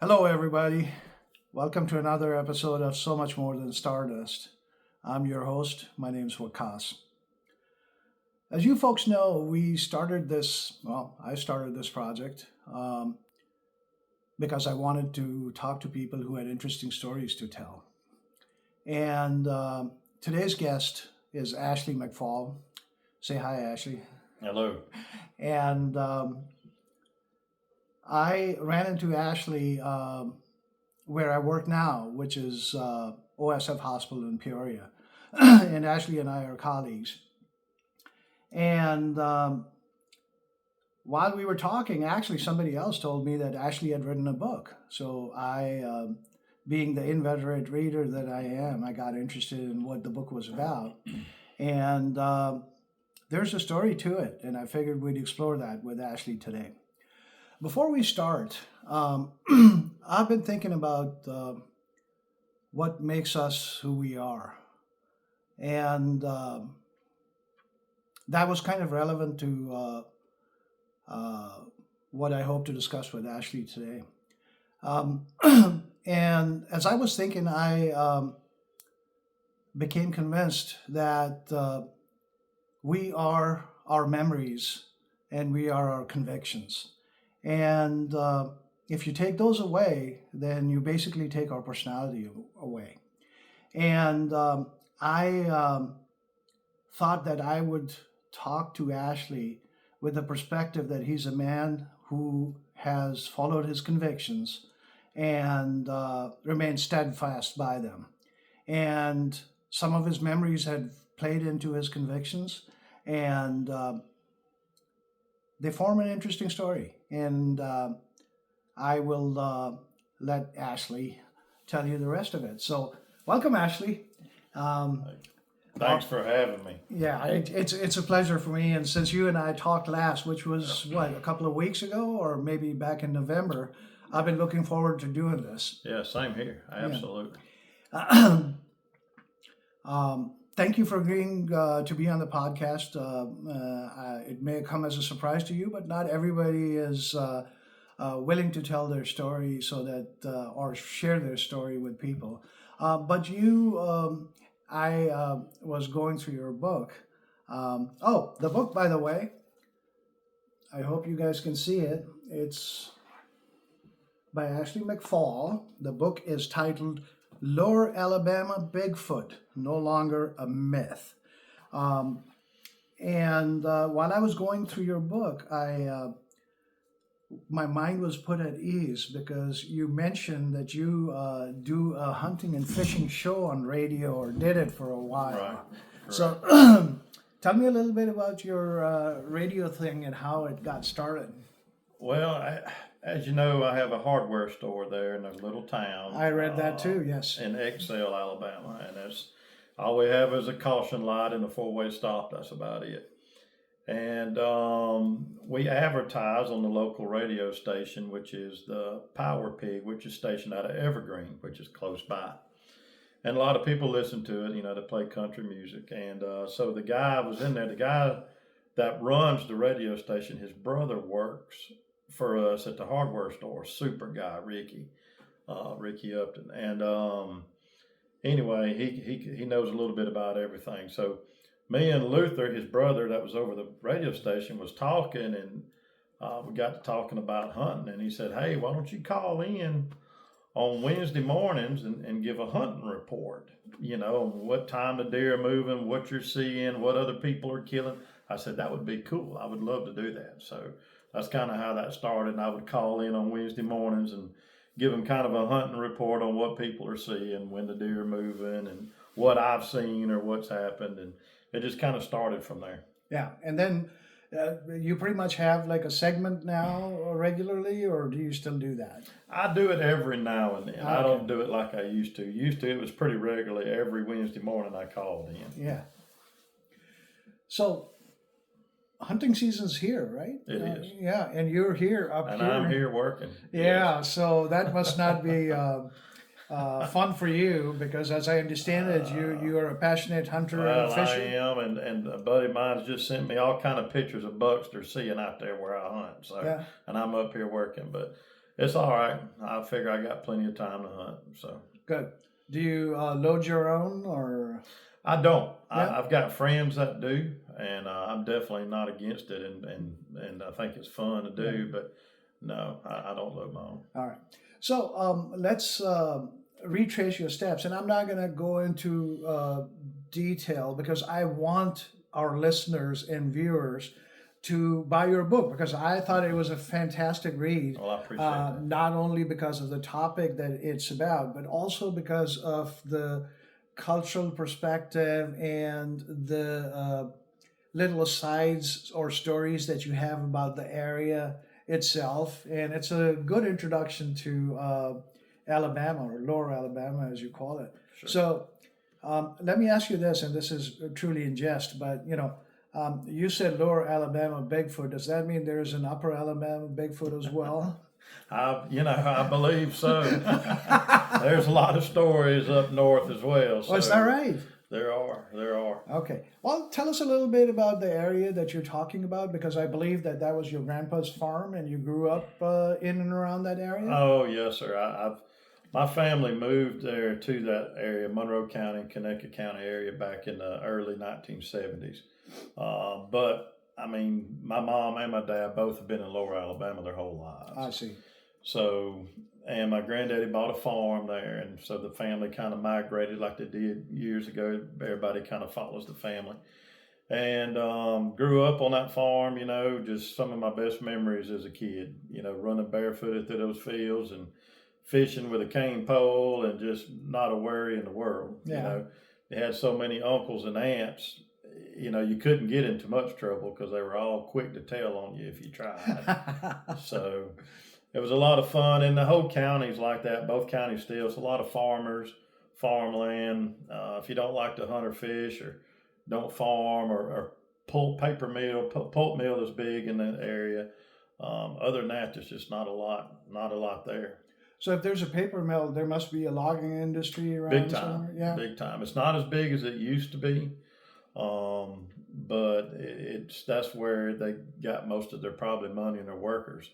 Hello, everybody. Welcome to another episode of So Much More Than Stardust. I'm your host. My name's Wakas. As you folks know, I started this project because I wanted to talk to people who had interesting stories to tell. And today's guest is Ashley McPhaul. Say hi, Ashley. Hello. And I ran into Ashley where I work now, which is OSF Hospital in Peoria. And Ashley and I are colleagues. And while we were talking, actually, somebody else told me that Ashley had written a book. So being the inveterate reader that I am, I got interested in what the book was about. And there's a story to it, and I figured we'd explore that with Ashley today. Before we start, I've been thinking about what makes us who we are. And that was kind of relevant to what I hope to discuss with Ashley today. And as I was thinking, I became convinced that we are our memories and we are our convictions. And if you take those away, then you basically take our personality away. And I thought that I would talk to Ashley with the perspective that he's a man who has followed his convictions and remained steadfast by them. And some of his memories had played into his convictions, and they form an interesting story. And I will let Ashley tell you the rest of it. So, welcome, Ashley. Thanks for having me. Yeah, it's a pleasure for me. And since you and I talked last, which was a couple of weeks ago, or maybe back in November, I've been looking forward to doing this. Yeah, same here. Absolutely. Thank you for agreeing to be on the podcast. It may come as a surprise to you, but not everybody is willing to tell their story so that or share their story with people. But I was going through your book. The book, by the way, I hope you guys can see it. It's by Ashley McPhaul. The book is titled Lower Alabama Bigfoot, No Longer a Myth. And while I was going through your book, my mind was put at ease because you mentioned that you do a hunting and fishing show on radio, or did it for a while. Right. So tell me a little bit about your radio thing and how it got started. Well, as you know, I have a hardware store there in a little town. I read that too, yes. In Excel, Alabama. And that's all we have is a caution light and a four-way stop. That's about it. And we advertise on the local radio station, which is the Power Pig, which is stationed out of Evergreen, which is close by. And a lot of people listen to it, they play country music. And so the guy was in there, the guy that runs the radio station, his brother works for us at the hardware store, super guy, Ricky Upton. And anyway, he knows a little bit about everything. So me and Luther, his brother that was over the radio station, was talking, and we got to talking about hunting. And he said, hey, why don't you call in on Wednesday mornings and give a hunting report, what time the deer are moving, what you're seeing, what other people are killing. I said, that would be cool. I would love to do that. So that's kind of how that started. And I would call in on Wednesday mornings and give them kind of a hunting report on what people are seeing, when the deer are moving, and what I've seen or what's happened. And it just kind of started from there. Yeah. And then you pretty much have like a segment now regularly, or do you still do that? I do it every now and then. Okay. I don't do it like I used to. It was pretty regularly. Every Wednesday morning I called in. Yeah. So hunting season's here, right? It is. Yeah, and you're here up and here. I'm here working. Yeah, Yes. so that must not be fun for you, because as I understand it, you are a passionate hunter and Well, I fisher. am, and a buddy of mine's just sent me all kind of pictures of bucks they're seeing out there where I hunt. So, Yeah. and I'm up here working, but It's all right. I figure I got plenty of time to hunt. So Good. Do you load your own or? I don't. Yeah. I've got friends that do, and I'm definitely not against it, and I think it's fun to do. But no, I don't load my own. All right. So let's retrace your steps, and I'm not going to go into detail because I want our listeners and viewers to buy your book because I thought it was a fantastic read. Well, I appreciate that. Not only because of the topic that it's about, but also because of the cultural perspective and the little asides or stories that you have about the area itself. And it's a good introduction to Alabama or Lower Alabama, as you call it. Sure. So let me ask you this, and this is truly in jest, but you said Lower Alabama Bigfoot. Does that mean there's an Upper Alabama Bigfoot as well? I believe so. There's a lot of stories up north as well. So Oh, is that right? There are. Okay. Well, tell us a little bit about the area that you're talking about, because I believe that was your grandpa's farm and you grew up in and around that area. Oh, yes, sir. My family moved there to that area, Monroe County, Connecticut County area, back in the early 1970s. But I mean, my mom and my dad both have been in Lower Alabama their whole lives. I see. So, and my granddaddy bought a farm there, and so the family kind of migrated like they did years ago. Everybody kind of follows the family. And grew up on that farm, just some of my best memories as a kid, running barefooted through those fields and fishing with a cane pole and just not a worry in the world. Yeah. They had so many uncles and aunts, you couldn't get into much trouble because they were all quick to tell on you if you tried. So it was a lot of fun, and the whole county's like that. Both counties still. It's a lot of farmers, farmland. If you don't like to hunt or fish or don't farm or pulp mill is big in that area. Other than that, there's just not a lot there. So if there's a paper mill, there must be a logging industry around Big time, somewhere? Yeah. big time. It's not as big as it used to be, but that's where they got most of their probably money and their workers.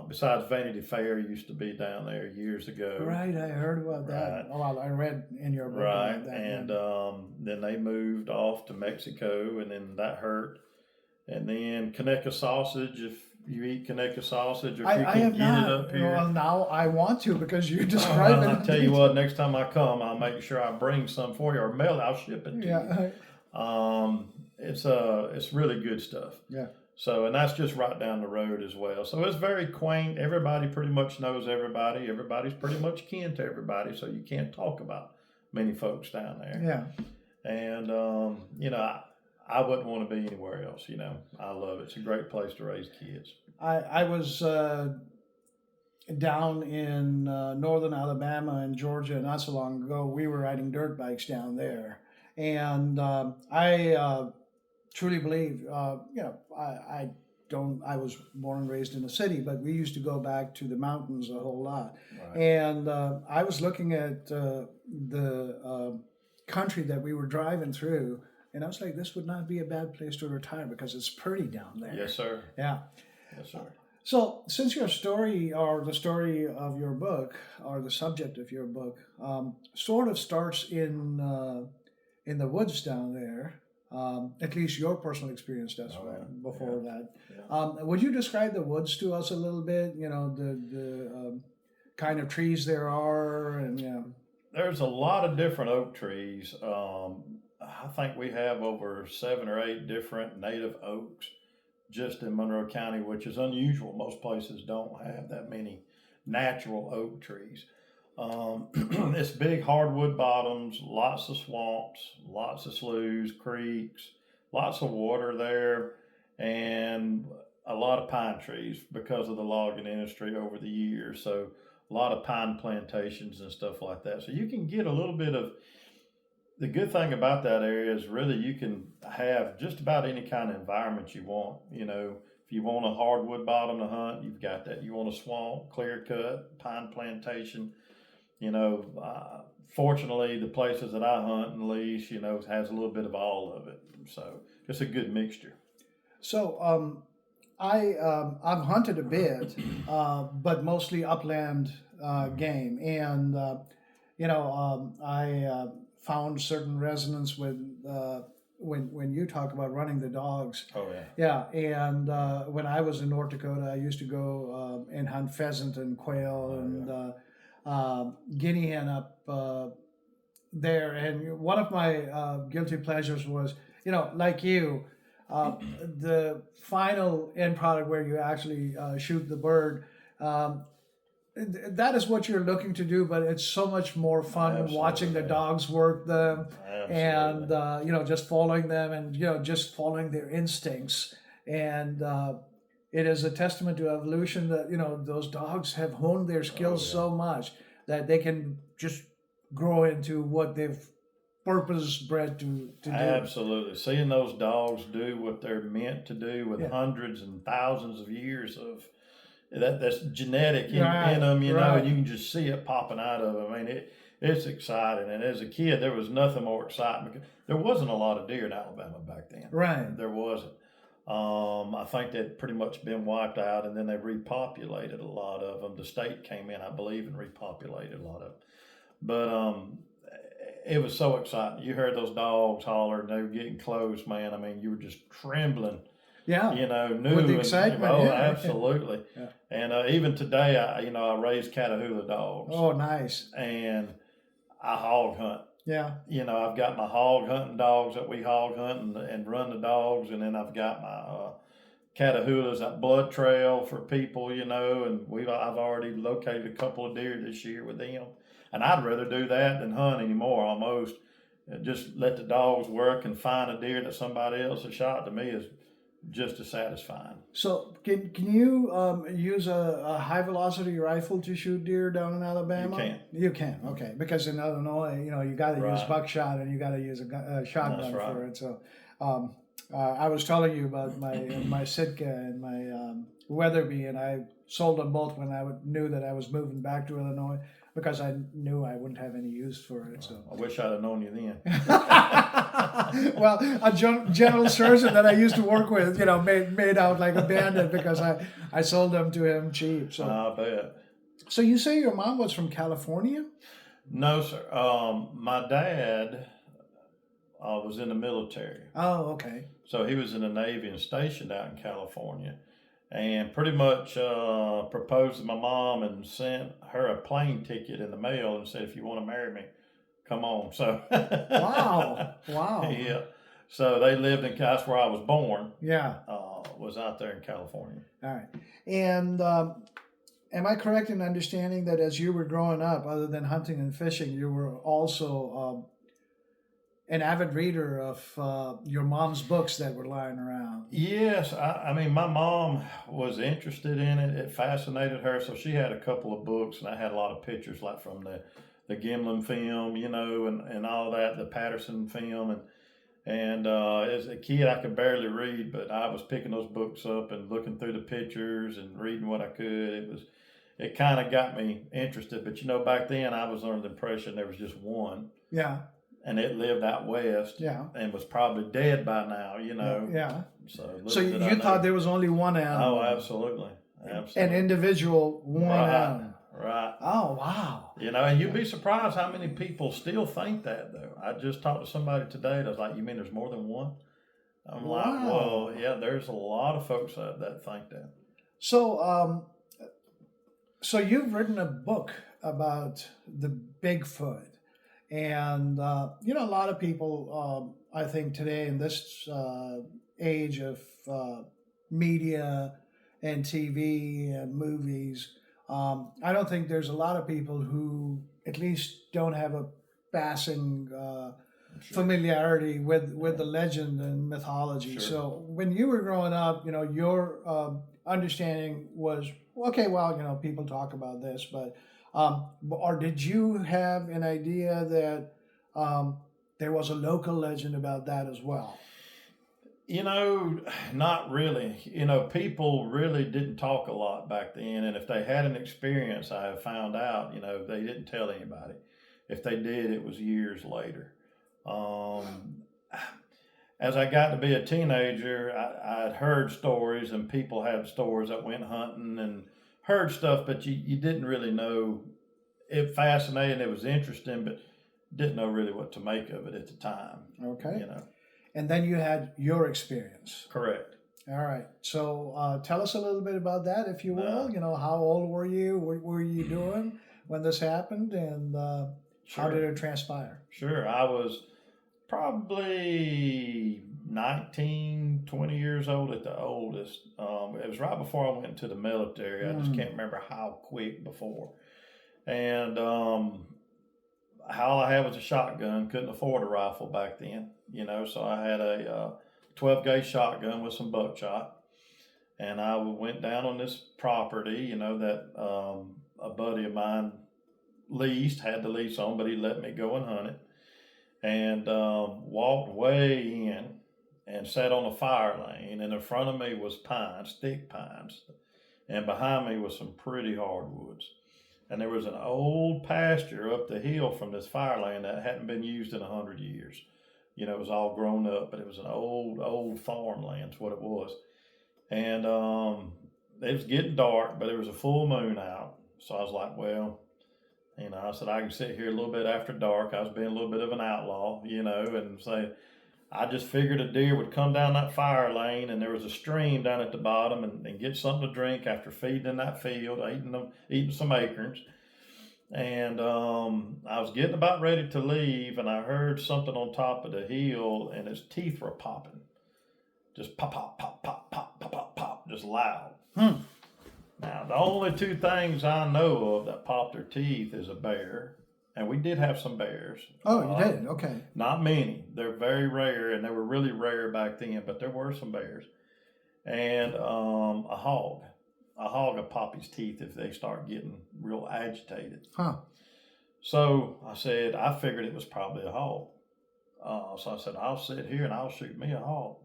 Besides Vanity Fair used to be down there years ago. Right, I heard about that. Right. Oh, well, I read in your book Right, about that. and then they moved off to Mexico, and then that hurt. And then Conecuh sausage, if you eat Conecuh sausage, or if you I can have get not. it up here. Well, now I want to because you described Well, it. I'll tell you what, next time I come, I'll make sure I bring some for you, or I'll ship it to Yeah. you. It's really good stuff. Yeah. So, and that's just right down the road as well. So it's very quaint. Everybody pretty much knows everybody. Everybody's pretty much kin to everybody. So you can't talk about many folks down there. Yeah. And, I wouldn't want to be anywhere else. I love it. It's a great place to raise kids. I was down in northern Alabama and Georgia not so long ago. We were riding dirt bikes down there. And I truly believe, I was born and raised in the city, but we used to go back to the mountains a whole lot. Right. And I was looking at the country that we were driving through, and I was like, this would not be a bad place to retire because it's pretty down there. Yes, sir. Yeah. Yes, sir. So, since your story, or the story of your book, or the subject of your book, sort of starts in the woods down there, at least your personal experience does. Before that, would you describe the woods to us a little bit? The kind of trees there are, and There's a lot of different oak trees. I think we have over 7 or 8 different native oaks just in Monroe County, which is unusual. Most places don't have that many natural oak trees. It's big hardwood bottoms, lots of swamps, lots of sloughs, creeks, lots of water there, and a lot of pine trees because of the logging industry over the years. So a lot of pine plantations and stuff like that. So you can get a little bit of, the good thing about that area is really you can have just about any kind of environment you want. If you want a hardwood bottom to hunt, you've got that. You want a swamp, clear cut, pine plantation. Fortunately, the places that I hunt and lease, has a little bit of all of it. So it's a good mixture. So I've hunted a bit, but mostly upland game, and I found certain resonance with when you talk about running the dogs. Oh yeah. Yeah, and when I was in North Dakota, I used to go and hunt pheasant and quail and guinea hen up there. And one of my guilty pleasures was, like you, the final end product where you actually shoot the bird. Um, that is what you're looking to do, but it's so much more fun watching the Absolutely. dogs work them and Absolutely. just following them and just following their instincts. And it is a testament to evolution that those dogs have honed their Oh skills yeah. so much that they can just grow into what they've purpose bred to do. Absolutely. Seeing those dogs do what they're meant to do with Yeah. hundreds and thousands of years of that's genetic in Right, them, right. and you can just see it popping out of them. I mean, it's exciting. And as a kid, there was nothing more exciting because there wasn't a lot of deer in Alabama back then. Right. There wasn't. I think they'd pretty much been wiped out, and then they repopulated a lot of them. The state came in, I believe, and repopulated a lot of them. But it was so exciting. You heard those dogs holler, and they were getting close, man. I mean, you were just trembling. Yeah. New With the and excitement, oh, yeah. absolutely. Yeah. And even today, I raised Catahoula dogs, Oh, nice. and I hog hunt. Yeah. I've got my hog hunting dogs that we hog hunt and run the dogs, and then I've got my Catahoulas, that blood trail for people, and I've already located a couple of deer this year with them, and I'd rather do that than hunt anymore. Almost, just let the dogs work and find a deer that somebody else has shot. To me is just as satisfying. So can you use a high velocity rifle to shoot deer down in Alabama? You can. You can. Okay, because in Illinois, you got to use Right. buckshot and you got to use a shotgun That's right. for it. So I was telling you about my Sitka and my Weatherby, and I sold them both when I knew that I was moving back to Illinois because I knew I wouldn't have any use for it. So I wish I'd have known you then. well, a general surgeon that I used to work with, made out like a bandit because I sold them to him cheap. So I bet. So you say your mom was from California? No, sir. My dad was in the military. Oh, okay. So he was in the Navy and stationed out in California, and pretty much proposed to my mom and sent her a plane ticket in the mail and said, "If you want to marry me, come on." So Wow. yeah. So they lived in, that's where I was born. Yeah. Was out there in California. All right. And am I correct in understanding that as you were growing up, other than hunting and fishing, you were also an avid reader of your mom's books that were lying around? Yes, I mean, my mom was interested in it. It fascinated her, so she had a couple of books, and I had a lot of pictures, like from the Gimlin film, and all that, the Patterson film, and as a kid, I could barely read, but I was picking those books up and looking through the pictures and reading what I could. It kind of got me interested, but back then I was under the impression there was just one. Yeah. And it lived out west. Yeah. And was probably dead by now, Yeah. So you thought there was only one animal? Oh, absolutely. An individual one animal. Right. Oh, wow. And you'd be surprised how many people still think that, though. I just talked to somebody today that was like, "You mean there's more than one?" I'm like, "Well, yeah, there's a lot of folks that think that." So, so you've written a book about the Bigfoot. And, a lot of people, I think today in this age of media and TV and movies, I don't think there's a lot of people who at least don't have a passing familiarity with the legend and mythology. Sure. So when you were growing up, your understanding was, okay, well, people talk about this, but or did you have an idea that there was a local legend about that as well? Not really. People really didn't talk a lot back then, and if they had an experience, I have found out, they didn't tell anybody. If they did, it was years later. as I got to be a teenager, I'd heard stories, and people had stories that went hunting and heard stuff, but you didn't really know. It fascinated, it was interesting, but didn't know really what to make of it at the time. Okay. You know. And then you had your experience. Correct. All right. So tell us a little bit about that, if you will. Uh, How old were you? What were you doing when this happened? And how did sure. it transpire? Sure. I was probably 19, 20 years old at the oldest. It was right before I went into the military. I just can't remember how quick before. And all I had was a shotgun. Couldn't afford a rifle back then, so I had a 12 gauge shotgun with some buckshot. And I went down on this property, that a buddy of mine had the lease on, but he let me go and hunt it. And walked way in and sat on a fire lane. And in front of me was pines, thick pines. And behind me was some pretty hardwoods. And there was an old pasture up the hill from this fire lane that hadn't been used in 100 years. It was all grown up, but it was an old farmland, is what it was. And it was getting dark, but there was a full moon out. So I was like, well, I said, I can sit here a little bit after dark. I was being a little bit of an outlaw, and say, I just figured a deer would come down that fire lane, and there was a stream down at the bottom, and get something to drink after feeding in that field, eating some acorns. And I was getting about ready to leave, and I heard something on top of the hill, and its teeth were popping. Just pop, pop, pop, pop, pop, pop, pop, pop, just loud. Now, the only two things I know of that popped their teeth is a bear, and we did have some bears. Oh, you did? Okay. Not many. They're very rare, and they were really rare back then, but there were some bears. And a hog. A hog will pop his teeth if they start getting real agitated. Huh. So I figured it was probably a hog. So I said, I'll sit here and I'll shoot me a hog,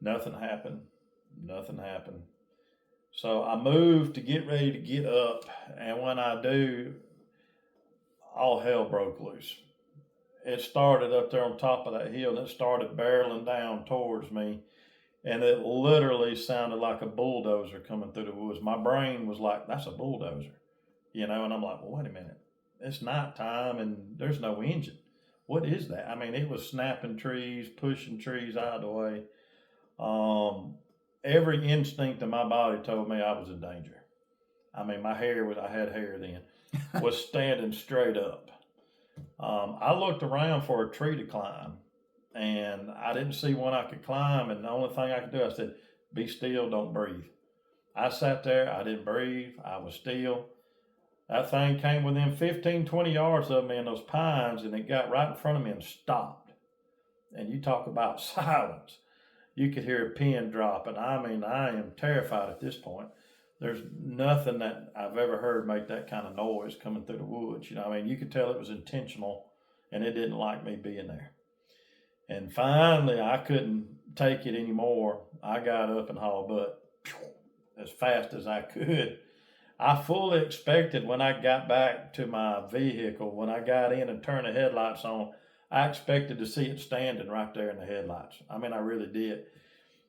Nothing happened. So I moved to get ready to get up, and when I do, all hell broke loose. It started up there on top of that hill, and it started barreling down towards me, and it literally sounded like a bulldozer coming through the woods. My brain was like, that's a bulldozer, and I'm like, well, wait a minute. It's nighttime, and there's no engine. What is that? I mean, it was snapping trees, pushing trees out of the way. Every instinct in my body told me I was in danger. I mean, I had hair then, was standing straight up. I looked around for a tree to climb, and I didn't see one I could climb, and the only thing I could do, I said, be still, don't breathe. I sat there, I didn't breathe, I was still. That thing came within 15, 20 yards of me in those pines, and it got right in front of me and stopped. And you talk about silence. You could hear a pin drop, and I mean, I am terrified at this point. There's nothing that I've ever heard make that kind of noise coming through the woods. You could tell it was intentional, and it didn't like me being there. And finally, I couldn't take it anymore. I got up and hauled butt as fast as I could. I fully expected when I got back to my vehicle, when I got in and turned the headlights on, I expected to see it standing right there in the headlights. I mean, I really did.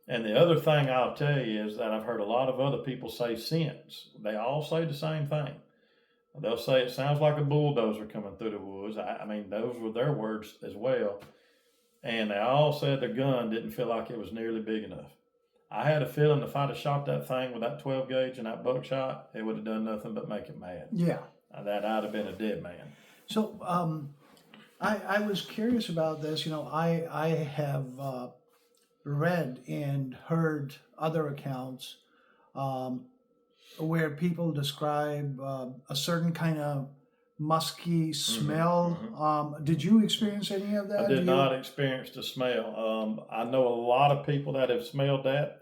And the other thing I'll tell you is that I've heard a lot of other people say since. They all say the same thing. They'll say it sounds like a bulldozer coming through the woods. I mean, those were their words as well. And they all said the gun didn't feel like it was nearly big enough. I had a feeling if I'd have shot that thing with that 12 gauge and that buckshot, it would have done nothing but make it mad. Yeah. That I'd have been a dead man. So I was curious about this. I have read and heard other accounts where people describe a certain kind of musky smell. Did you experience any of that? I did not experience the smell. I know a lot of people that have smelled that.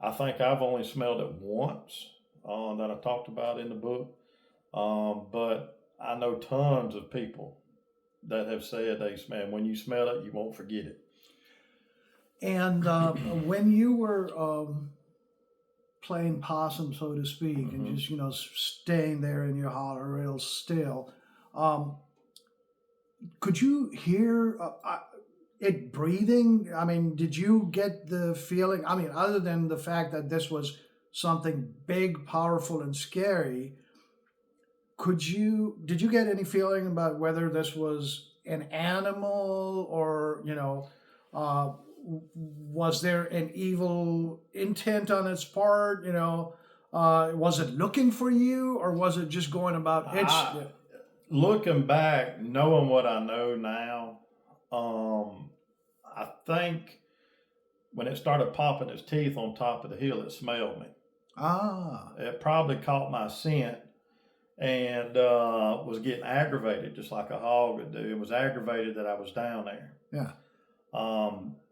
I think I've only smelled it once that I talked about in the book. But I know tons of people that have said they smell. When you smell it, you won't forget it. And when you were playing possum, so to speak, and just staying there in your holler real still, could you hear? it breathing? I mean, did you get the feeling? I mean, other than the fact that this was something big, powerful, and scary, did you get any feeling about whether this was an animal or, was there an evil intent on its part? Was it looking for you, or was it just going about its? Looking back, knowing what I know now, I think when it started popping its teeth on top of the hill, it smelled me. It probably caught my scent and was getting aggravated, just like a hog would do. It was aggravated that I was down there. Yeah.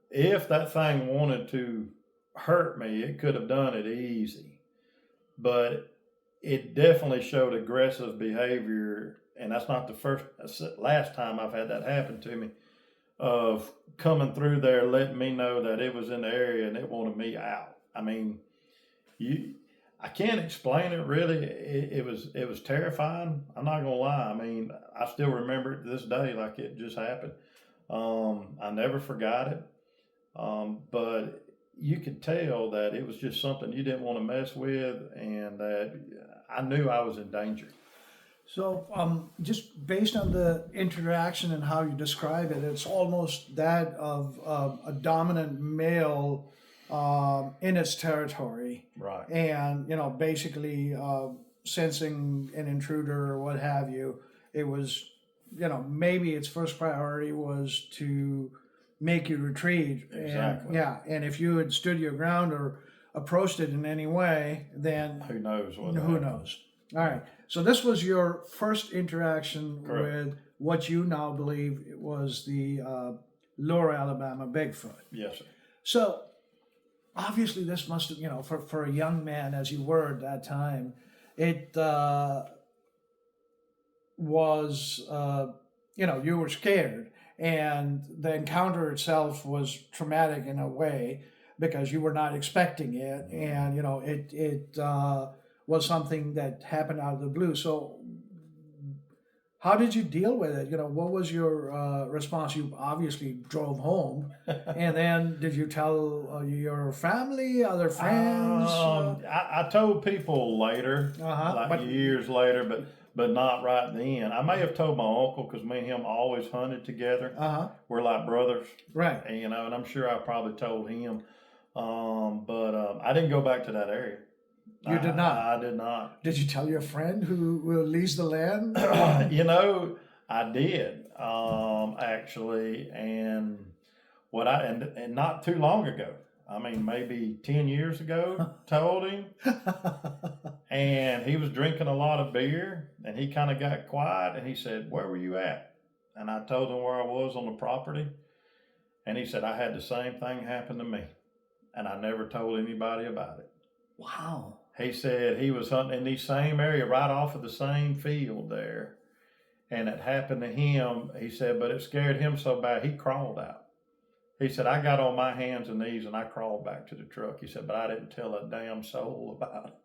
If that thing wanted to hurt me, it could have done it easy. But it definitely showed aggressive behavior, and that's not the last time I've had that happen to me, of coming through there, letting me know that it was in the area and it wanted me out. I mean, I can't explain it really. It was terrifying. I'm not gonna lie. I mean, I still remember it to this day like it just happened. I never forgot it. But you could tell that it was just something you didn't want to mess with, and that I knew I was in danger. So, just based on the interaction and how you describe it, it's almost that of a dominant male in its territory, Right? And basically sensing an intruder or what have you. It was, maybe its first priority was to make you retreat. Exactly. And if you had stood your ground or approached it in any way, then who knows what? Who knows? All right. So this was your first interaction Correct. with what you now believe was the Lower Alabama Bigfoot. Yes, sir. So obviously this must have, for a young man as you were at that time, it was, you were scared, and the encounter itself was traumatic in a way because you were not expecting it, and it was something that happened out of the blue. So how did you deal with it? What was your response? You obviously drove home, and then did you tell your family, other friends? I told people later, years later, but not right then. I may have told my uncle, because me and him always hunted together. We're like brothers, right? And I'm sure I probably told him, but I didn't go back to that area. You did not? I did not. Did you tell your friend who leased the land? I did, actually, and and not too long ago. I mean, maybe 10 years ago, told him, and he was drinking a lot of beer, and he kind of got quiet, and he said, "Where were you at?" And I told him where I was on the property, and he said, "I had the same thing happen to me, and I never told anybody about it." Wow. He said he was hunting in the same area right off of the same field there, and it happened to him. He said, but it scared him so bad he crawled out. He said, I got on my hands and knees and I crawled back to the truck. He said, but I didn't tell a damn soul about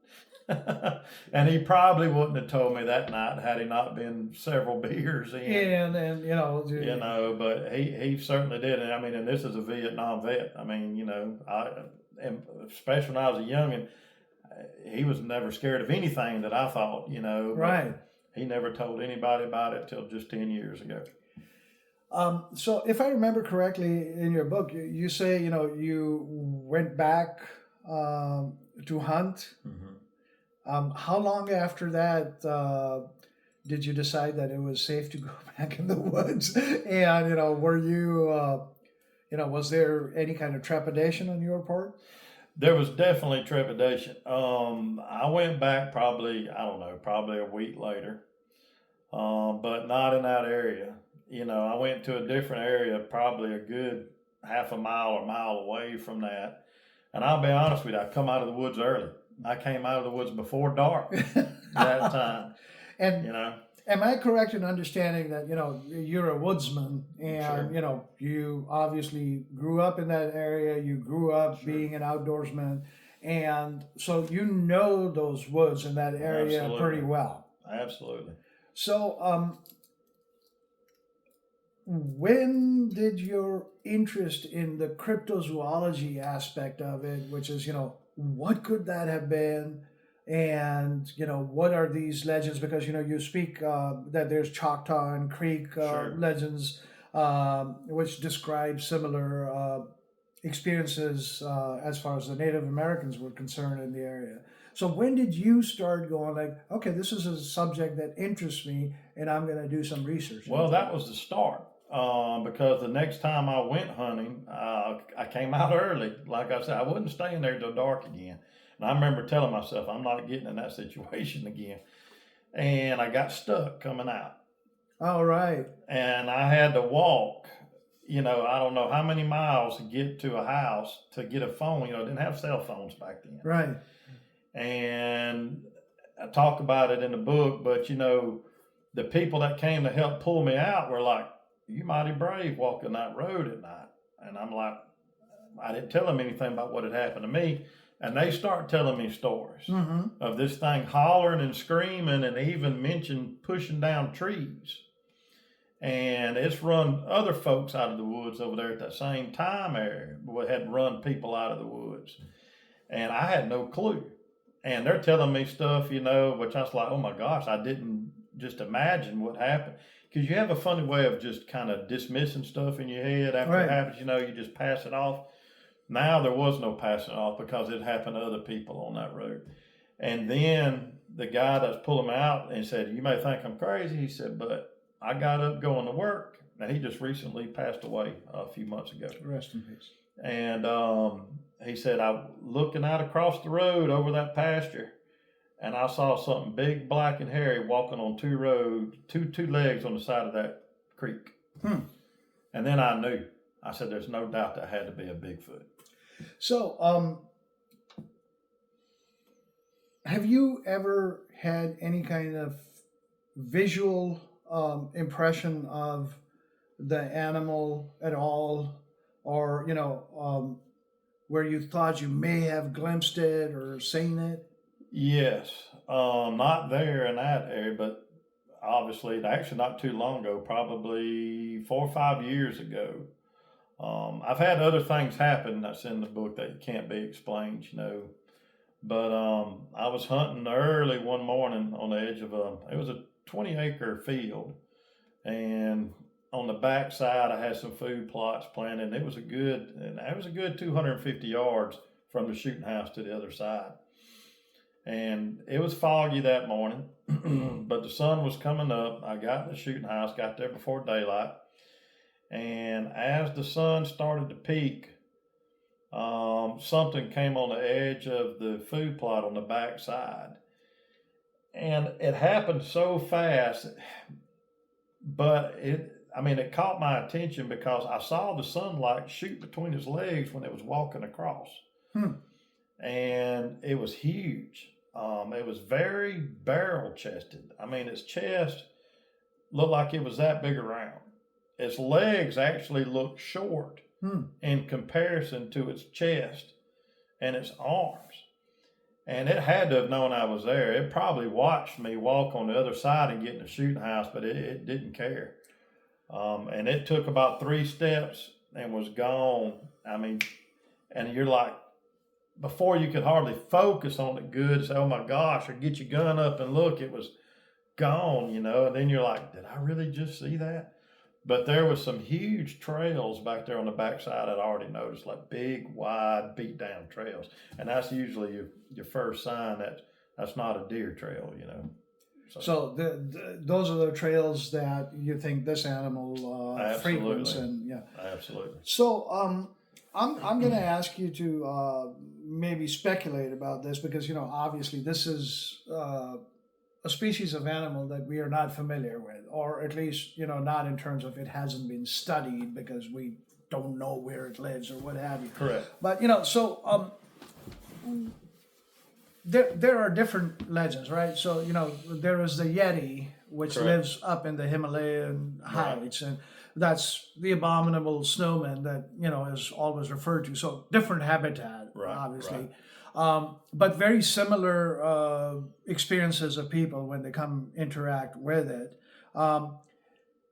it. And he probably wouldn't have told me that night had he not been several beers in. And but he certainly did. And I mean, and this is a Vietnam vet. I mean, especially when I was a youngin', he was never scared of anything that I thought, Right. He never told anybody about it till just 10 years ago. So if I remember correctly in your book, you say, you went back to hunt. Mm-hmm. How long after that did you decide that it was safe to go back in the woods? And, were you, was there any kind of trepidation on your part? There was definitely trepidation. I went back probably a week later, but not in that area. I went to a different area, probably a good half a mile or mile away from that. And I'll be honest with you, I come out of the woods early. I came out of the woods before dark that time. And am I correct in understanding that, you're a woodsman and, Sure. You obviously grew up in that area, you grew up being an outdoorsman, and so those woods in that area Absolutely. pretty well. Absolutely. So, when did your interest in the cryptozoology aspect of it, which is, what could that have been? And, what are these legends? Because, you speak that there's Choctaw and Creek Sure. legends, which describe similar experiences as far as the Native Americans were concerned in the area. So when did you start going like, okay, this is a subject that interests me and I'm going to do some research? Well, that was the start. Because the next time I went hunting, I came out early. Like I said, I wasn't staying there till dark again. And I remember telling myself, I'm not getting in that situation again. And I got stuck coming out. All right. And I had to walk, I don't know how many miles to get to a house to get a phone. Didn't have cell phones back then. Right. And I talk about it in the book, but the people that came to help pull me out were like, "You mighty brave walking that road at night." And I'm like, I didn't tell them anything about what had happened to me. And they start telling me stories of this thing hollering and screaming and even mentioned pushing down trees. And it's run other folks out of the woods over there at that same time area. Had run people out of the woods. And I had no clue. And they're telling me stuff, which I was like, oh my gosh, I didn't just imagine what happened. Because you have a funny way of just kind of dismissing stuff in your head after it happens, you just pass it off. Now there was no passing it off because it happened to other people on that road. And then the guy that's pulling me out and said, "You may think I'm crazy." He said, "But I got up going to work." And he just recently passed away a few months ago. Rest in peace. And he said, "I was looking out across the road over that pasture, and I saw something big, black, and hairy walking on two legs on the side of that creek." And then I knew. I said, "There's no doubt that had to be a Bigfoot." So, have you ever had any kind of visual impression of the animal at all, or where you thought you may have glimpsed it or seen it? Yes, not there in that area, but obviously, actually not too long ago, probably 4 or 5 years ago. I've had other things happen that's in the book that can't be explained, But I was hunting early one morning on the edge of it was a 20-acre field, and on the back side I had some food plots planted. It was a good 250 yards from the shooting house to the other side. And it was foggy that morning, but the sun was coming up. I got in the shooting house, got there before daylight. And as the sun started to peak, something came on the edge of the food plot on the back side. And it happened so fast, but it caught my attention because I saw the sunlight shoot between his legs when it was walking across. And it was huge. It was very barrel chested. Its chest looked like it was that big around. Its legs actually looked short in comparison to its chest and its arms. And it had to have known I was there. It probably watched me walk on the other side and get in the shooting house, but it didn't care. And it took about 3 steps and was gone. And you're like, before you could hardly focus on it good, say, "Oh my gosh," or get your gun up and look, it was gone, and then you're like, did I really just see that? But there was some huge trails back there on the backside I'd already noticed, like big, wide, beat down trails. And that's usually your first sign that that's not a deer trail, So those are the trails that you think this animal frequents, and Absolutely. So I'm going to ask you to maybe speculate about this because obviously this is a species of animal that we are not familiar with, or at least not in terms of it hasn't been studied because we don't know where it lives or what have you. Correct. But there are different legends, right? So there is the Yeti, which Correct. lives up in the Himalayan heights, and that's the abominable snowman that is always referred to. So different habitat, obviously. Right. But very similar experiences of people when they come interact with it.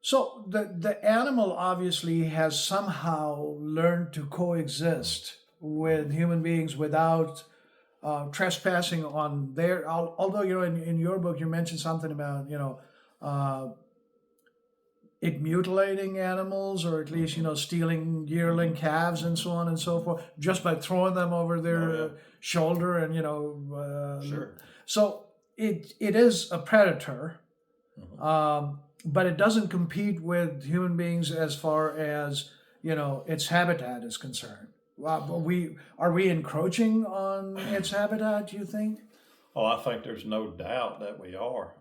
So the animal obviously has somehow learned to coexist with human beings without trespassing on their. Although in your book you mentioned something about uh, it mutilating animals, or at least stealing yearling calves and so on and so forth, just by throwing them over Oh their yeah, shoulder, and sure. so it is a predator, Mhm. but it doesn't compete with human beings as far as its habitat is concerned. But we encroaching on its habitat, do you think? Oh, I think there's no doubt that we are.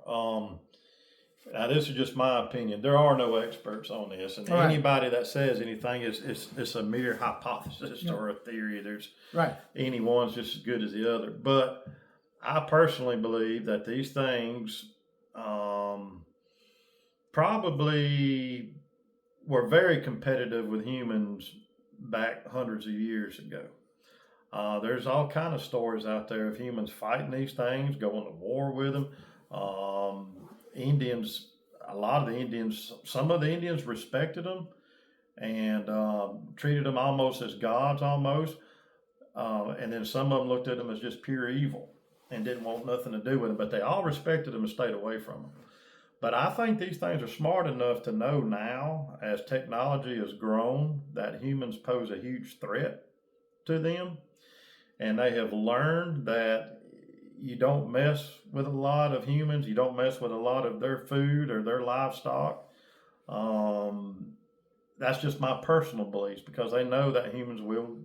Now, this is just my opinion. There are no experts on this, and All right. anybody that says anything is it's a mere hypothesis Yeah. or a theory. There's Right. any one's just as good as the other. But I personally believe that these things um, probably were very competitive with humans back hundreds of years ago. There's all kind of stories out there of humans fighting these things, going to war with them. Indians, a lot of the Indians, some of the Indians respected them and treated them almost as gods, almost. And then some of them looked at them as just pure evil and didn't want nothing to do with them. But they all respected them and stayed away from them. But I think these things are smart enough to know now, as technology has grown, that humans pose a huge threat to them, and they have learned that you don't mess with a lot of humans, you don't mess with a lot of their food or their livestock. Um, that's just my personal beliefs, because they know that humans will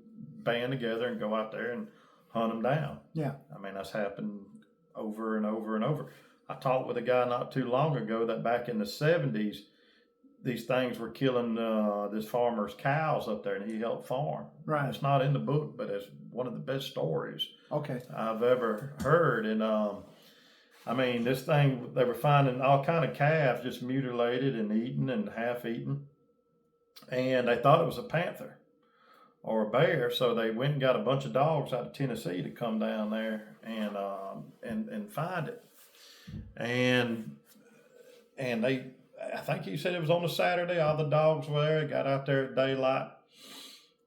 band together and go out there and hunt them down. Yeah. I mean, that's happened over and over and over. I talked with a guy not too long ago that back in the 70s, these things were killing this farmer's cows up there, and he helped farm. Right. It's not in the book, but it's one of the best stories Okay. I've ever heard. And I mean, this thing, they were finding all kind of calves just mutilated and eaten and half eaten, and they thought it was a panther or a bear, so they went and got a bunch of dogs out of Tennessee to come down there and find it. And they, I think he said it was on a Saturday. All the dogs were there. Got out there at daylight,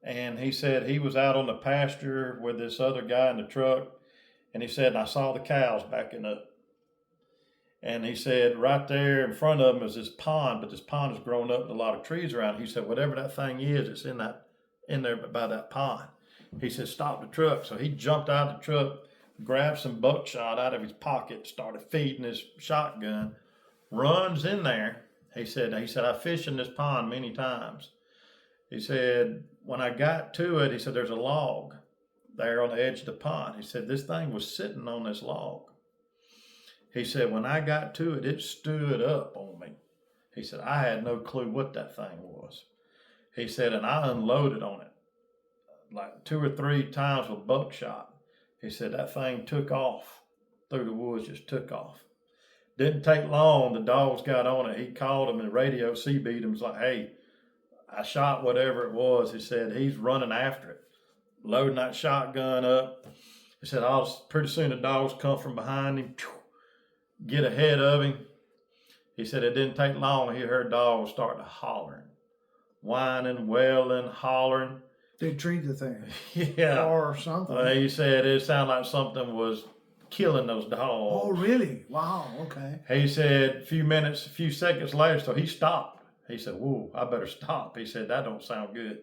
and he said he was out on the pasture with this other guy in the truck, and he said, and I saw the cows backing up. And he said right there in front of him is this pond, but this pond has grown up with a lot of trees around. He said, whatever that thing is, it's in there by that pond. He said, stop the truck. So he jumped out of the truck, grabbed some buckshot out of his pocket, started feeding his shotgun, runs in there. He said, I fished in this pond many times. He said, when I got to it, he said, there's a log there on the edge of the pond. He said, this thing was sitting on this log. He said, when I got to it, it stood up on me. He said, I had no clue what that thing was. He said, and I unloaded on it like 2 or 3 times with buckshot. He said, that thing took off through the woods, just took off. Didn't take long, the dogs got on it. He called them and radio C-beat him. Was like, hey, I shot whatever it was. He said, he's running after it, loading that shotgun up. He said, pretty soon the dogs come from behind him, get ahead of him. He said it didn't take long. He heard dogs start to hollering, whining, wailing, hollering. They treat the thing. Yeah. Or something. He said it sounded like something was killing those dogs. Oh, really? Wow. Okay. He said a few seconds later, so he stopped. He said, whoa, I better stop. He said, that don't sound good.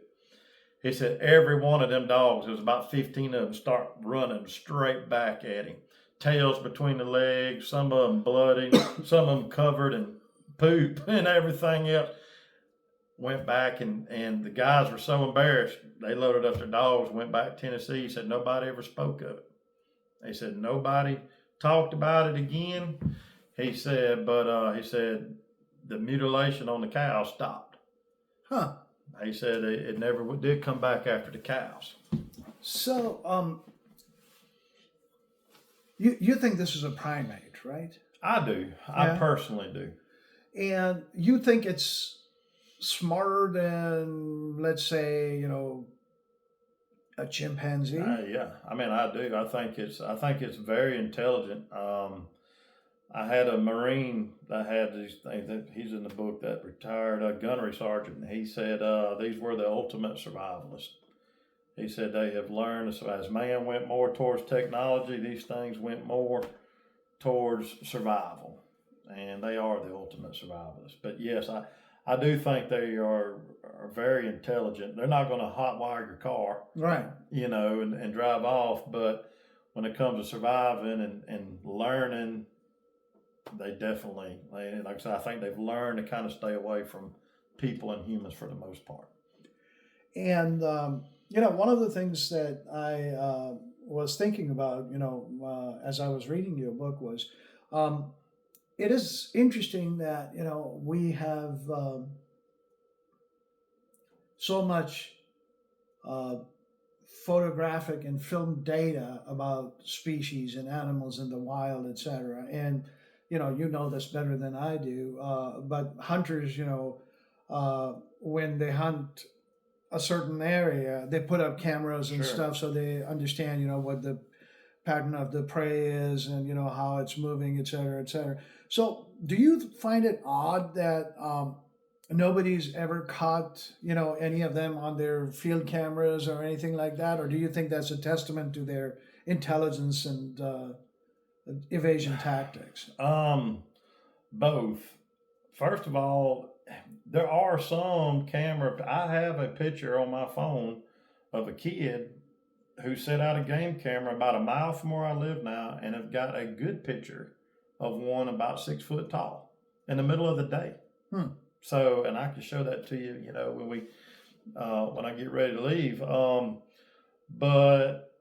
He said, every one of them dogs, there was about 15 of them, start running straight back at him. Tails between the legs, some of them bloody, some of them covered in poop and everything else. Went back, and the guys were so embarrassed, they loaded up their dogs, went back to Tennessee. He said nobody ever spoke of it. He said nobody talked about it again. He said, but he said the mutilation on the cows stopped. Huh. He said it never did come back after the cows. So, you think this is a primate, right? I do. I personally do. And you think it's smarter than, let's say, a chimpanzee? Yeah. I mean, I do. I think it's very intelligent. I had a Marine that had these things. That he's in the book, that retired gunnery sergeant. And he said these were the ultimate survivalists. He said they have learned as man went more towards technology, these things went more towards survival, and they are the ultimate survivalists. But yes, I do think they are very intelligent. They're not going to hotwire your car, Right. and drive off. But when it comes to surviving and learning, they definitely, like I said, I think they've learned to kind of stay away from people and humans for the most part. And one of the things that I was thinking about, as I was reading your book was, it is interesting that we have so much photographic and film data about species and animals in the wild, etc. And you know this better than I do. But hunters, when they hunt a certain area, they put up cameras and Sure. stuff so they understand, what the pattern of the prey is and, how it's moving, et cetera, et cetera. So do you find it odd that nobody's ever caught, any of them on their field cameras or anything like that? Or do you think that's a testament to their intelligence and evasion tactics? Both. First of all, there are some camera. I have a picture on my phone of a kid who set out a game camera about a mile from where I live now, and have got a good picture of one about 6 foot tall in the middle of the day. So, and I can show that to you, when I get ready to leave. But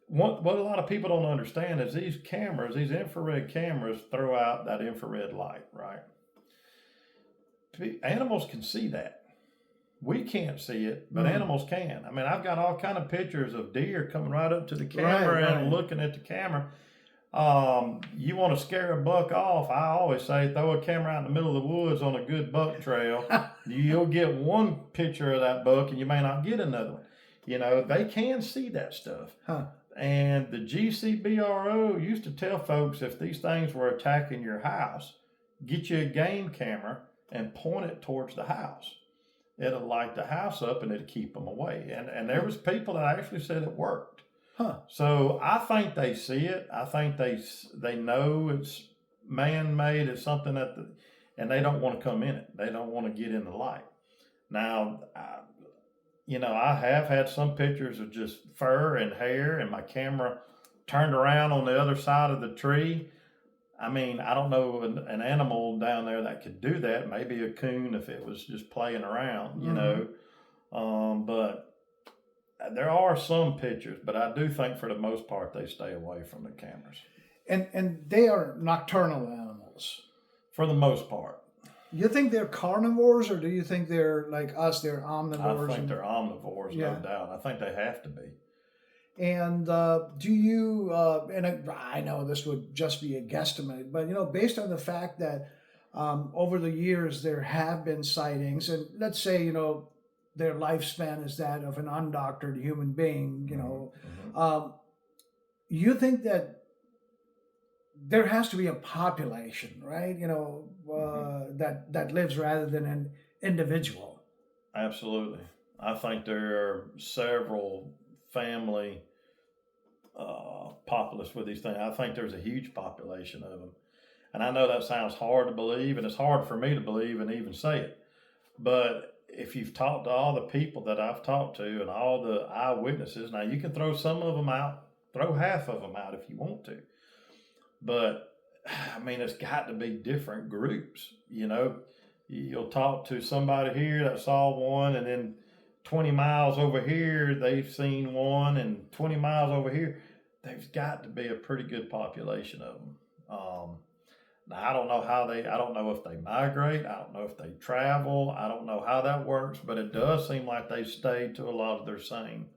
what a lot of people don't understand is these infrared cameras throw out that infrared light, right? Animals can see that. We can't see it, but animals can. I mean, I've got all kind of pictures of deer coming right up to the camera and looking at the camera. You want to scare a buck off, I always say throw a camera out in the middle of the woods on a good buck trail. You'll get one picture of that buck and you may not get another one. They can see that stuff. And the GCBRO used to tell folks, if these things were attacking your house, get you a game camera and point it towards the house. It'll light the house up and it'll keep them away. And there was people that actually said it worked. So I think they see it. I think they know it's man-made. It's something and they don't want to come in it. They don't want to get in the light. Now, I have had some pictures of just fur and hair and my camera turned around on the other side of the tree. I mean, I don't know an animal down there that could do that. Maybe a coon if it was just playing around, but there are some pictures, but I do think for the most part they stay away from the cameras. And they are nocturnal animals. For the most part. You think they're carnivores, or do you think they're like us, they're omnivores? I think they're omnivores, no doubt. I think they have to be. And do you, and I know this would just be a guesstimate, but, based on the fact that over the years there have been sightings, and let's say, their lifespan is that of an undoctored human being, you think that there has to be a population, right? That lives rather than an individual. Absolutely. I think there are several family populace with these things. I think there's a huge population of them. And I know that sounds hard to believe, and it's hard for me to believe and even say it. But if you've talked to all the people that I've talked to and all the eyewitnesses, now you can throw some of them out, throw half of them out if you want to. But, I mean, it's got to be different groups, You'll talk to somebody here that saw one, and then 20 miles over here, they've seen one, and 20 miles over here, there's got to be a pretty good population of them. Now, I don't know if they migrate. I don't know if they travel. I don't know how that works, but it does seem like they stay to a lot of their same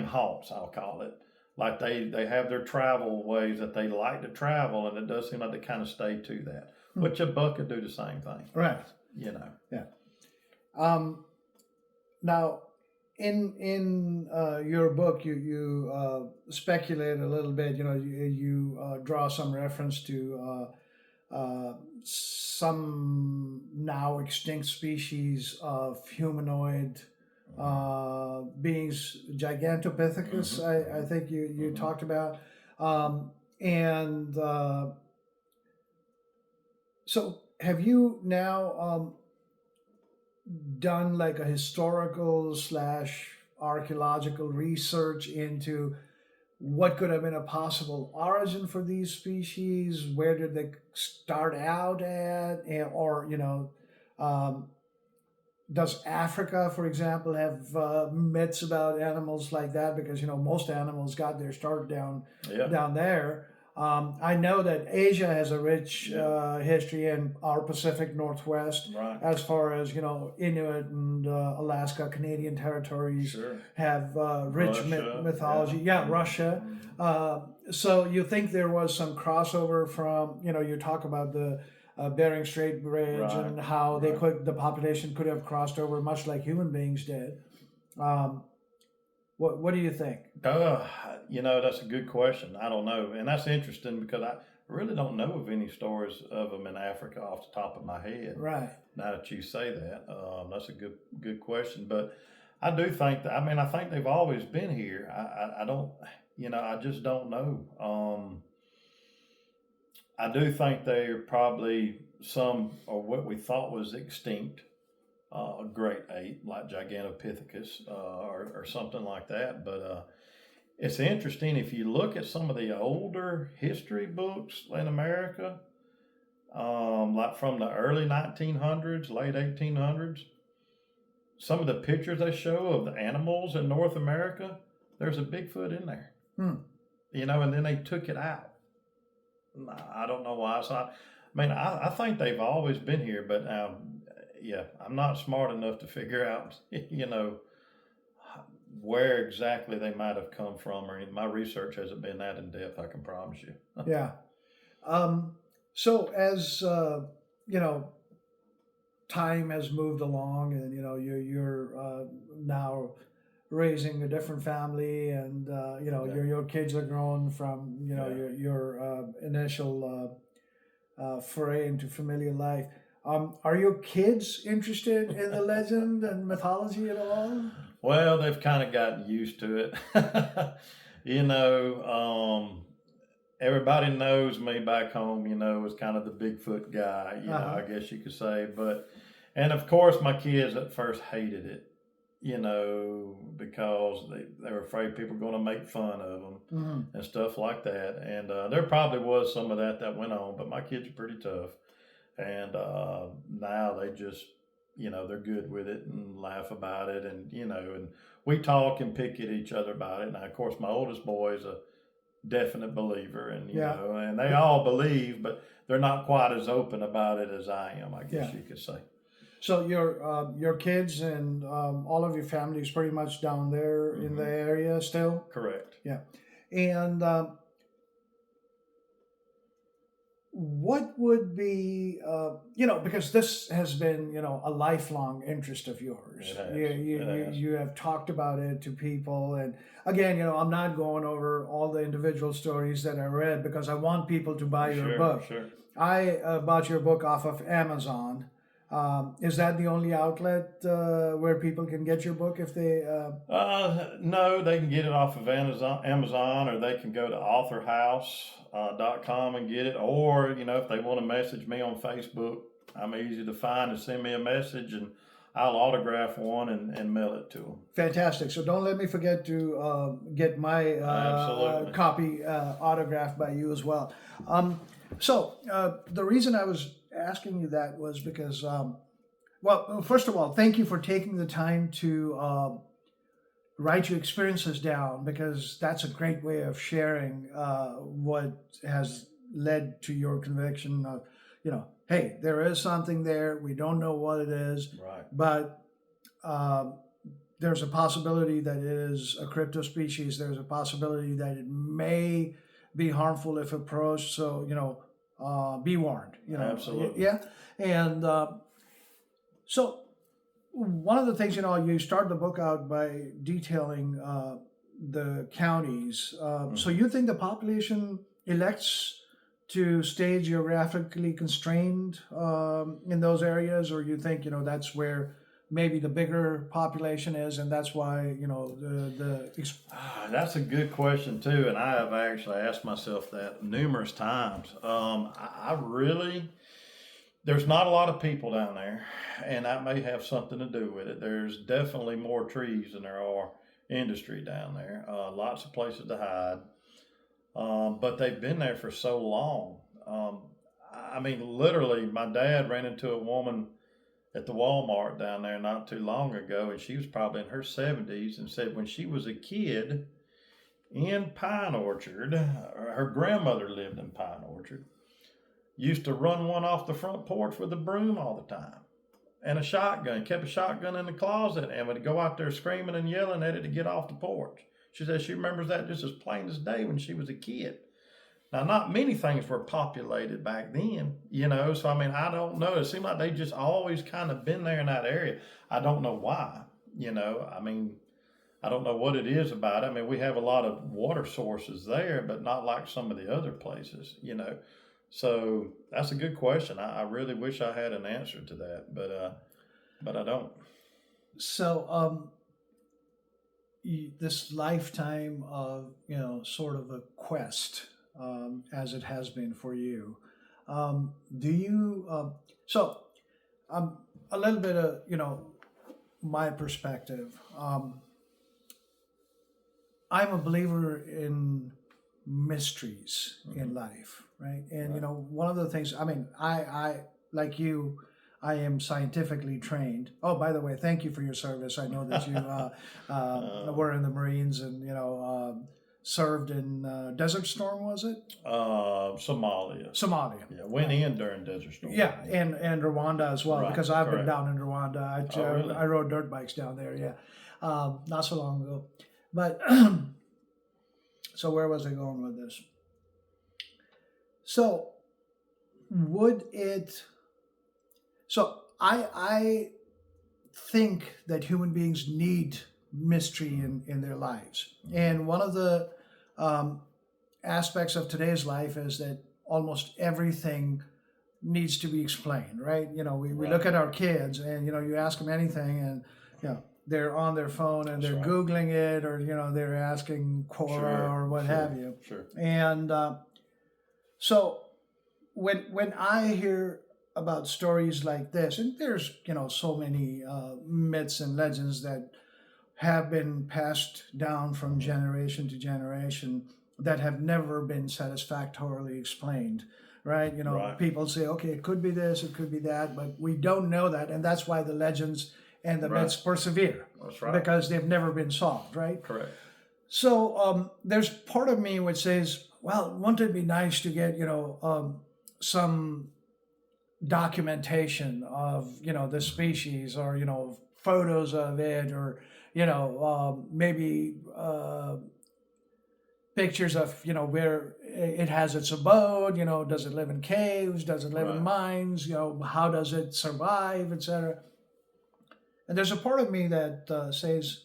haunts, I'll call it. Like they have their travel ways that they like to travel, and it does seem like they kind of stay to that, which a buck could do the same thing. Right. Yeah. Now, in your book, you speculate a little bit. You draw some reference to some now extinct species of humanoid beings, Gigantopithecus. I think you talked about, and so have you now done like a historical slash archaeological research into what could have been a possible origin for these species? Where did they start out at? Or, um, does Africa, for example, have myths about animals like that? Because, most animals got their start Yeah. down there. I know that Asia has a rich history in our Pacific Northwest, Right. as far as Inuit and Alaska, Canadian territories Sure. have rich Russia, mythology. yeah. Russia. So you think there was some crossover from you talk about the Bering Strait Bridge Right. and how they Right. the population could have crossed over much like human beings did. What do you think? That's a good question. I don't know, and that's interesting because I really don't know of any stories of them in Africa off the top of my head. Right. Now that you say that, that's a good question. But I do think that. I mean, I think they've always been here. I don't. I just don't know. I do think they're probably some or what we thought was extinct. Great ape like Gigantopithecus or something like that. But it's interesting if you look at some of the older history books in America, like from the early 1900s, late 1800s. Some of the pictures they show of the animals in North America, there's a Bigfoot in there. And then they took it out. I don't know why. So I think they've always been here, but I'm not smart enough to figure out, where exactly they might have come from, or my research hasn't been that in depth. I can promise you. Yeah. So as time has moved along, and you're now raising a different family, and your kids are grown from your initial foray into familiar life. Are your kids interested in the legend and mythology at all? Well, they've kind of gotten used to it. Everybody knows me back home, as kind of the Bigfoot guy, I guess you could say. And of course, my kids at first hated it, because they were afraid people were going to make fun of them and stuff like that. And there probably was some of that went on, but my kids are pretty tough. And now they just, they're good with it and laugh about it. And we talk and pick at each other about it. Now, of course, my oldest boy is a definite believer, and and they all believe, but they're not quite as open about it as I am, I guess you could say. So your kids and all of your family is pretty much down there in the area still? Correct. Yeah. And what would be, because this has been, a lifelong interest of yours. It has. You have talked about it to people. And again, I'm not going over all the individual stories that I read because I want people to buy your book. Sure. I bought your book off of Amazon. Is that the only outlet where people can get your book if they... No, they can get it off of Amazon, or they can go to authorhouse.com and get it. Or, if they want to message me on Facebook, I'm easy to find, and send me a message, and I'll autograph one and mail it to them. Fantastic. So don't let me forget to get my copy autographed by you as well. So the reason I was asking you that was because, first of all, thank you for taking the time to write your experiences down, because that's a great way of sharing what has led to your conviction of, hey, there is something there. We don't know what it is, right, but there's a possibility that it is a crypto species. There's a possibility that it may be harmful if approached. So, be warned. Absolutely. Yeah. And so one of the things, you start the book out by detailing the counties. So Mhm. you think the population elects to stay geographically constrained in those areas, or you think, that's where maybe the bigger population is, and that's why, That's a good question too, and I have actually asked myself that numerous times. I really, there's not a lot of people down there, and that may have something to do with it. There's definitely more trees than there are industry down there. Lots of places to hide, but they've been there for so long. Um, I mean, literally, my dad ran into a woman at the Walmart down there not too long ago, and she was probably in her 70s, and said when she was a kid in Pine Orchard, her grandmother lived in Pine Orchard, used to run one off the front porch with a broom all the time and a shotgun, kept a shotgun in the closet, and would go out there screaming and yelling at it to get off the porch. She says she remembers that just as plain as day when she was a kid. Now, not many things were populated back then, so I mean, I don't know. It seemed like they just always kind of been there in that area. I don't know why, I mean, I don't know what it is about it. I mean, we have a lot of water sources there, but not like some of the other places. So that's a good question. I really wish I had an answer to that, but I don't. so this lifetime of, sort of a quest, as it has been for you. Do you? So, a little bit of, my perspective. I'm a believer in mysteries Hmm. in life, right? And Right. one of the things. I mean, I like you. I am scientifically trained. Oh, by the way, thank you for your service. I know that you uh, were in the Marines and served in Desert Storm, was it? Somalia. Somalia. Yeah, went in during Desert Storm. Yeah, Yeah. and Rwanda as well, Right. because I've been Correct. down in Rwanda. Oh, really? I rode dirt bikes down there. Yeah, not so long ago. But so where was I going with this? So would it? So I think that human beings need mystery in their lives, Hmm. and one of the um, aspects of today's life is that almost everything needs to be explained, right? We look Right. at our kids and, you ask them anything and, they're on their phone and That's they're right. Googling it or, they're asking Quora Sure. or what Sure. have you. Sure. And so when I hear about stories like this, and there's, so many myths and legends that have been passed down from Hmm. generation to generation that have never been satisfactorily explained, right? Right. People say, okay, it could be this, it could be that, but we don't know that. And that's why the legends and the Right. myths persevere That's right. because they've never been solved, right? Correct. So there's part of me which says, well, wouldn't it be nice to get, some documentation of the species or photos of it or maybe pictures of where it has its abode, does it live in caves, does it live in Right. mines, how does it survive, etc. And there's a part of me that says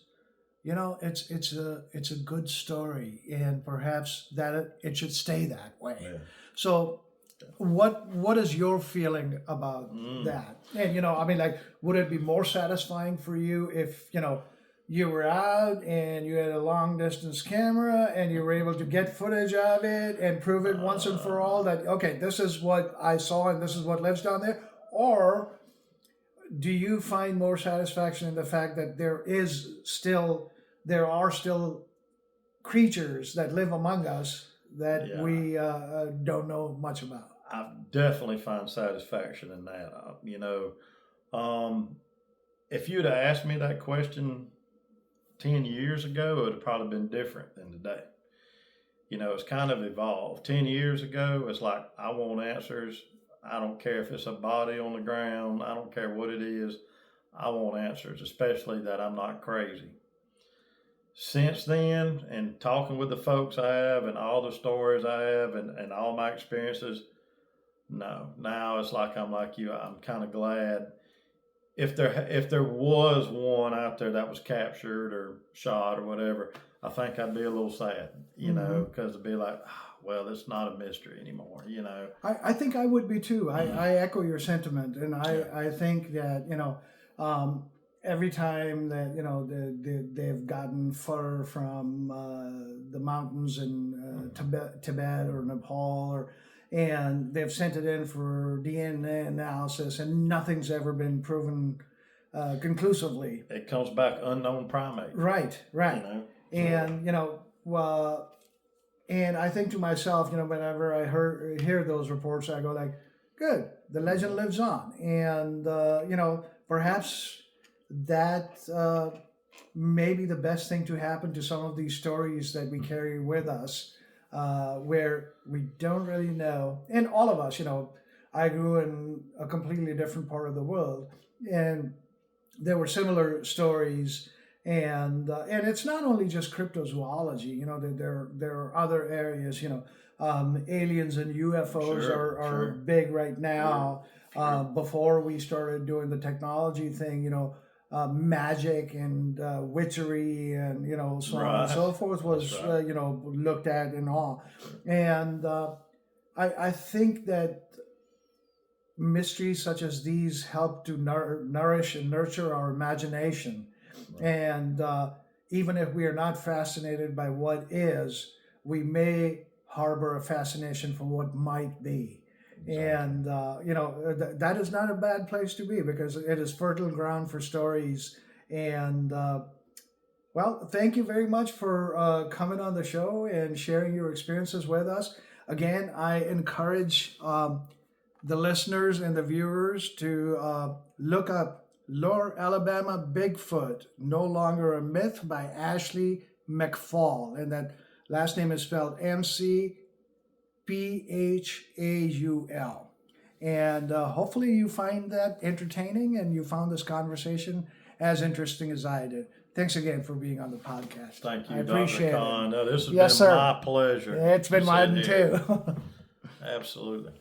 it's a good story and perhaps that it should stay that way. Yeah. So what is your feeling about Mm. that? And I mean, like, would it be more satisfying for you if you were out and you had a long distance camera and you were able to get footage of it and prove it once and for all Uh, that okay, this is what I saw and this is what lives down there? Or do you find more satisfaction in the fact that there are still creatures that live among us that yeah. we don't know much about? I definitely find satisfaction in that. If you'd have asked me that question 10 years ago, it would have probably been different than today. It's kind of evolved. 10 years ago, it's like, I want answers. I don't care if it's a body on the ground. I don't care what it is. I want answers, especially that I'm not crazy. Since then, and talking with the folks I have and all the stories I have and all my experiences, no. Now it's like I'm like you. I'm kind of glad if there was one out there that was captured or shot or whatever, I think I'd be a little sad, you know, because it'd be like, well, it's not a mystery anymore, you know. I think I would be too. I echo your sentiment, and I think that, every time that, they've gotten fur from the mountains in Tibet or Nepal, and they've sent it in for DNA analysis, and nothing's ever been proven conclusively. It comes back unknown primate. Right. You know? And and I think to myself, whenever I hear those reports, I go like, good, the legend lives on, and perhaps that may be the best thing to happen to some of these stories that we carry with us, where we don't really know. And all of us, I grew in a completely different part of the world, and there were similar stories. And it's not only just cryptozoology. There are other areas. Aliens and UFOs are big right now. Before we started doing the technology thing, magic and witchery and so on and so forth was looked at and all. And I think that mysteries such as these help to nourish and nurture our imagination. And even if we are not fascinated by what is, we may harbor a fascination for what might be. Exactly. And, that is not a bad place to be, because it is fertile ground for stories. And, well, thank you very much for coming on the show and sharing your experiences with us. Again, I encourage the listeners and the viewers to look up Alabama Bigfoot, No Longer a Myth, by Ashley McPhaul. And that last name is spelled McPhaul. And hopefully you find that entertaining, and you found this conversation as interesting as I did. Thanks again for being on the podcast. Thank you, I appreciate Dr. Khan. it. No, this has been my pleasure. It's been mine too. Absolutely.